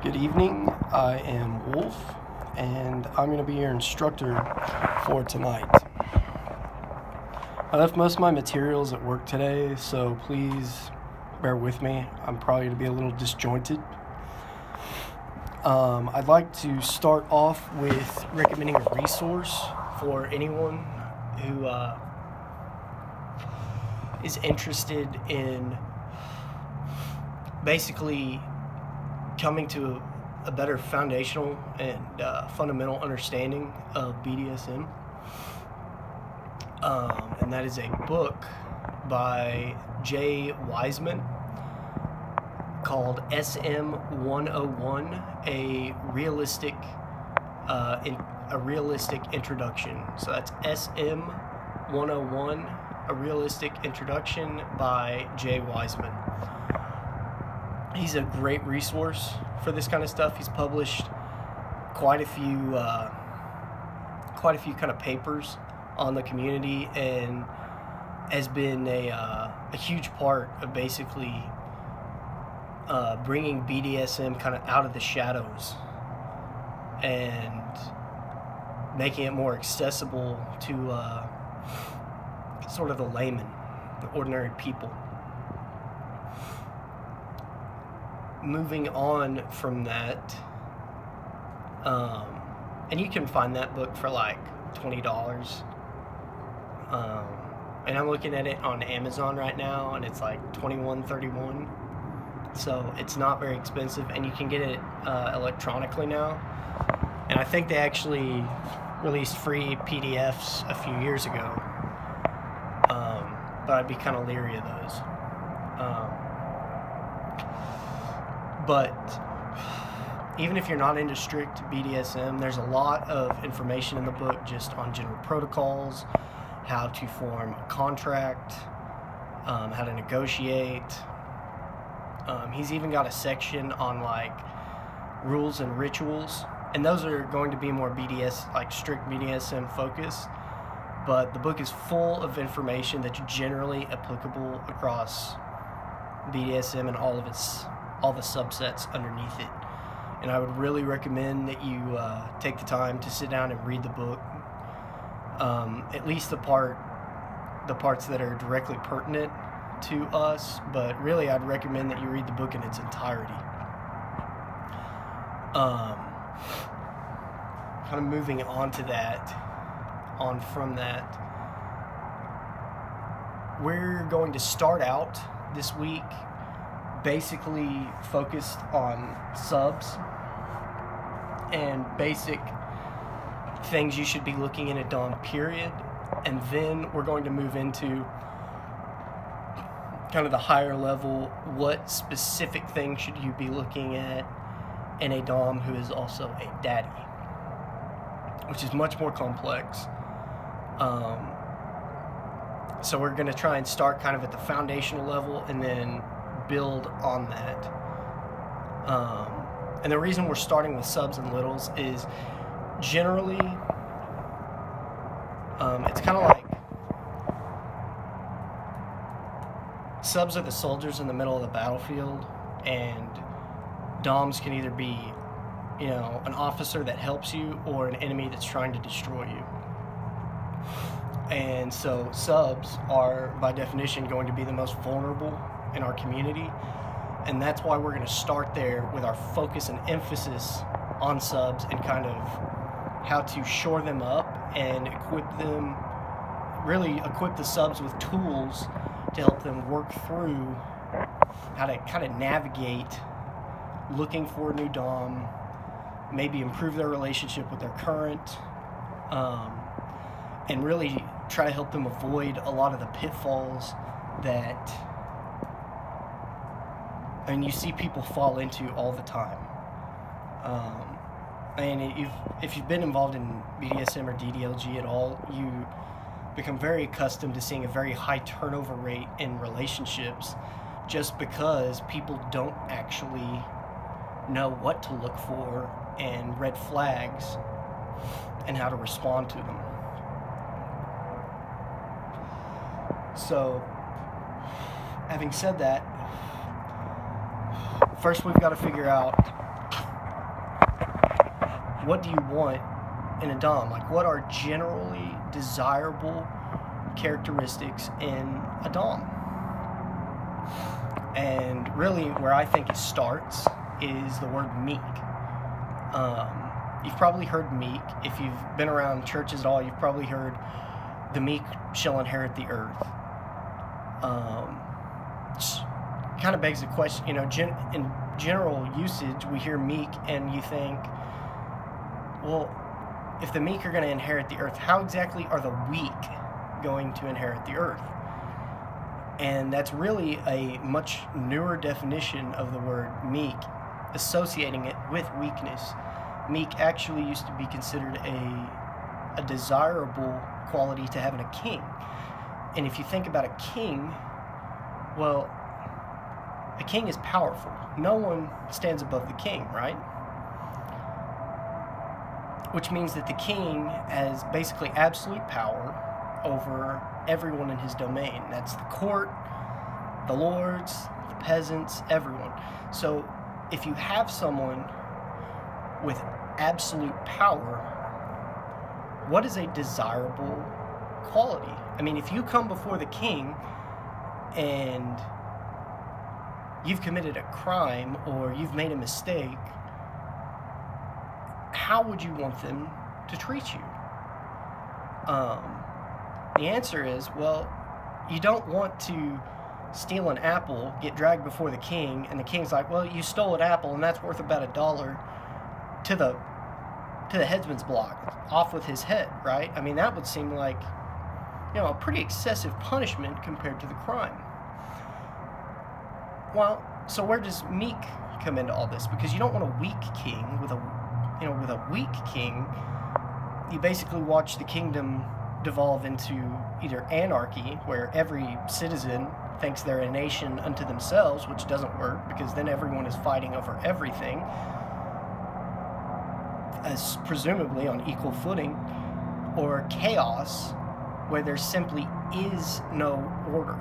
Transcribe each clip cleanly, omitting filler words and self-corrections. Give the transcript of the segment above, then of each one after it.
Good evening, I am Wolf, and I'm going to be your instructor for tonight. I left most of my materials at work today, so please bear with me. I'm probably going to be a little disjointed. I'd like to start off with recommending a resource for anyone who is interested in basically coming to a better foundational and fundamental understanding of BDSM. And that is a book by Wiseman called SM 101, a realistic introduction. So that's SM 101, a realistic introduction by Wiseman. He's a great resource for this kind of stuff. He's published quite a few kind of papers on the community, and has been a huge part of basically bringing BDSM kind of out of the shadows and making it more accessible to sort of the layman, the ordinary people. Moving on from that, and you can find that book for like $20. And I'm looking at it on Amazon right now, and it's like $21.31. So it's not very expensive, and you can get it electronically now. And I think they actually released free PDFs a few years ago. But I'd be kind of leery of those. But even if you're not into strict BDSM, there's a lot of information in the book just on general protocols, how to form a contract, how to negotiate. He's even got a section on like rules and rituals, and those are going to be more strict BDSM focused. But the book is full of information that's generally applicable across BDSM and all the subsets underneath it. And I would really recommend that you take the time to sit down and read the book, at least the parts that are directly pertinent to us. But really, I'd recommend that you read the book in its entirety. Kind of moving on from that, we're going to start out this week basically focused on subs and basic things you should be looking in a DOM period, and then we're going to move into kind of the higher level, what specific things should you be looking at in a DOM who is also a daddy, which is much more complex. So we're going to try and start kind of at the foundational level and then build on that. And the reason we're starting with subs and littles is generally it's kind of like subs are the soldiers in the middle of the battlefield, and DOMs can either be, an officer that helps you or an enemy that's trying to destroy you. And so subs are, by definition, going to be the most vulnerable in our community, and that's why we're going to start there with our focus and emphasis on subs and kind of how to shore them up and equip the subs with tools to help them work through how to kind of navigate looking for a new DOM, maybe improve their relationship with their current, and really try to help them avoid a lot of the pitfalls that you see people fall into all the time. And if you've been involved in BDSM or DDlg at all, you become very accustomed to seeing a very high turnover rate in relationships, just because people don't actually know what to look for and red flags and how to respond to them. So, having said that, first we've got to figure out what do you want in a Dom? Like, what are generally desirable characteristics in a Dom? And really, where I think it starts is the word meek. You've probably heard meek. If you've been around churches at all, you've probably heard the meek shall inherit the earth. Kind of begs the question, in general usage, we hear meek and you think, well, if the meek are going to inherit the earth, how exactly are the weak going to inherit the earth? And that's really a much newer definition of the word meek, associating it with weakness. Meek actually used to be considered a desirable quality to have in a king. And if you think about a king, well, a king is powerful. No one stands above the king, right? Which means that the king has basically absolute power over everyone in his domain. That's the court, the lords, the peasants, everyone. So if you have someone with absolute power, what is a desirable quality? I mean, if you come before the king and you've committed a crime or you've made a mistake, how would you want them to treat you? The answer is, well, you don't want to steal an apple, get dragged before the king, and the king's like, well, you stole an apple and that's worth about $1 to the headsman's block, off with his head, right? I mean, that would seem like, a pretty excessive punishment compared to the crime. Well, so where does meek come into all this? Because you don't want a weak king. With a weak king, you basically watch the kingdom devolve into either anarchy, where every citizen thinks they're a nation unto themselves, which doesn't work because then everyone is fighting over everything, as presumably on equal footing, or chaos, where there simply is no order.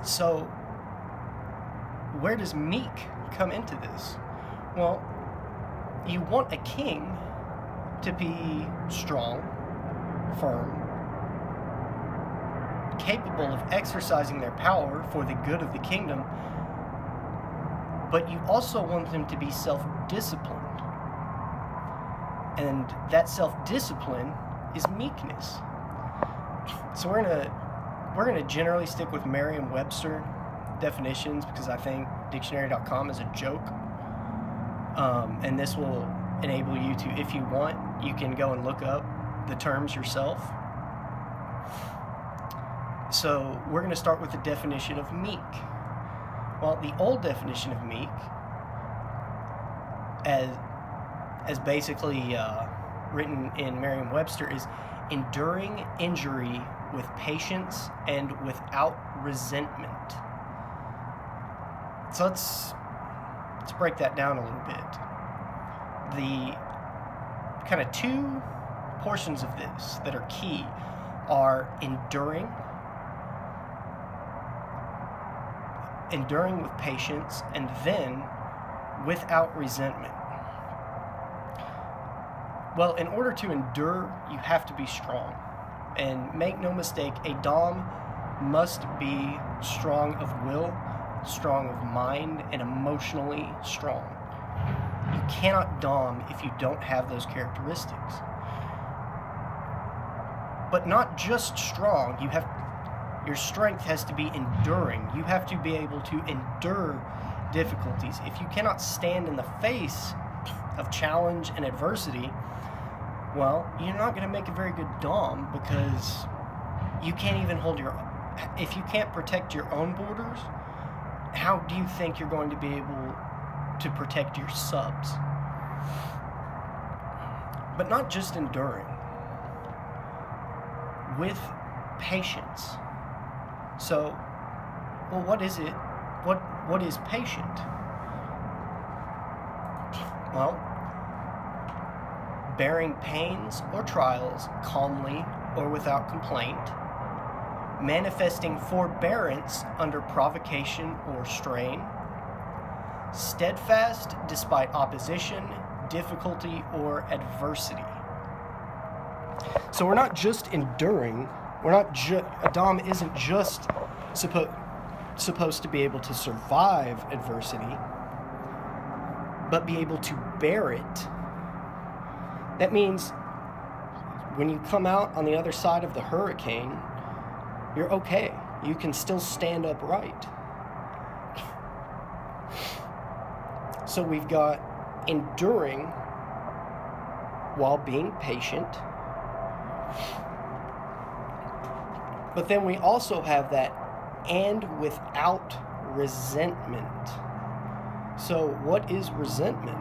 So, where does meek come into this? Well, you want a king to be strong, firm, capable of exercising their power for the good of the kingdom, but you also want them to be self-disciplined. And that self-discipline is meekness. So we're gonna generally stick with Merriam-Webster definitions because I think dictionary.com is a joke. And this will enable you to, if you want, you can go and look up the terms yourself. So we're going to start with the definition of meek. Well, the old definition of meek, as basically written in Merriam-Webster, is enduring injury with patience and without resentment. So let's break that down a little bit. The kind of two portions of this that are key are enduring with patience, and then without resentment. Well, in order to endure, you have to be strong. And make no mistake, a Dom must be strong of will, strong of mind, and emotionally strong. You cannot Dom if you don't have those characteristics. But not just strong, your strength has to be enduring. You have to be able to endure difficulties. If you cannot stand in the face of challenge and adversity, well, you're not going to make a very good Dom, because you can't even if you can't protect your own borders, how do you think you're going to be able to protect your subs? But not just enduring, with patience. So, well, what is it? What is patient? Well, bearing pains or trials calmly or without complaint, manifesting forbearance under provocation or strain, steadfast despite opposition, difficulty, or adversity. So we're not just enduring. A Dom isn't just supposed to be able to survive adversity, but be able to bear it. That means when you come out on the other side of the hurricane, you're okay. You can still stand upright. So we've got enduring while being patient. But then we also have that and without resentment. So what is resentment?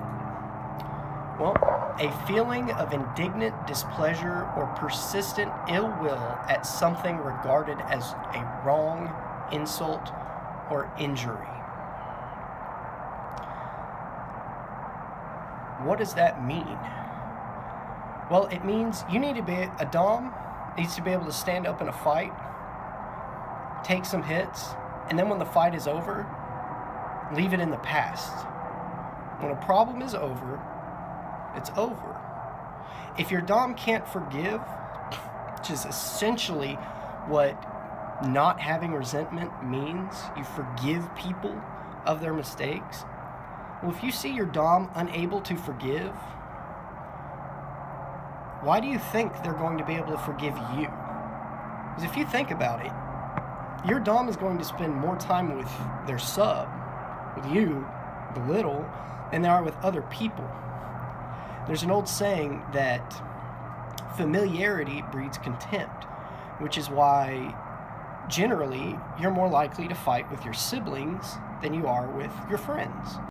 Well, a feeling of indignant displeasure or persistent ill will at something regarded as a wrong, insult, or injury. What does that mean? Well, it means a Dom needs to be able to stand up in a fight, take some hits, and then when the fight is over, leave it in the past. When a problem is over, it's over. If your Dom can't forgive, which is essentially what not having resentment means, you forgive people of their mistakes. Well, if you see your Dom unable to forgive, why do you think they're going to be able to forgive you? Because if you think about it, your Dom is going to spend more time with their sub, with you, the little, than they are with other people. There's an old saying that familiarity breeds contempt, which is why generally you're more likely to fight with your siblings than you are with your friends.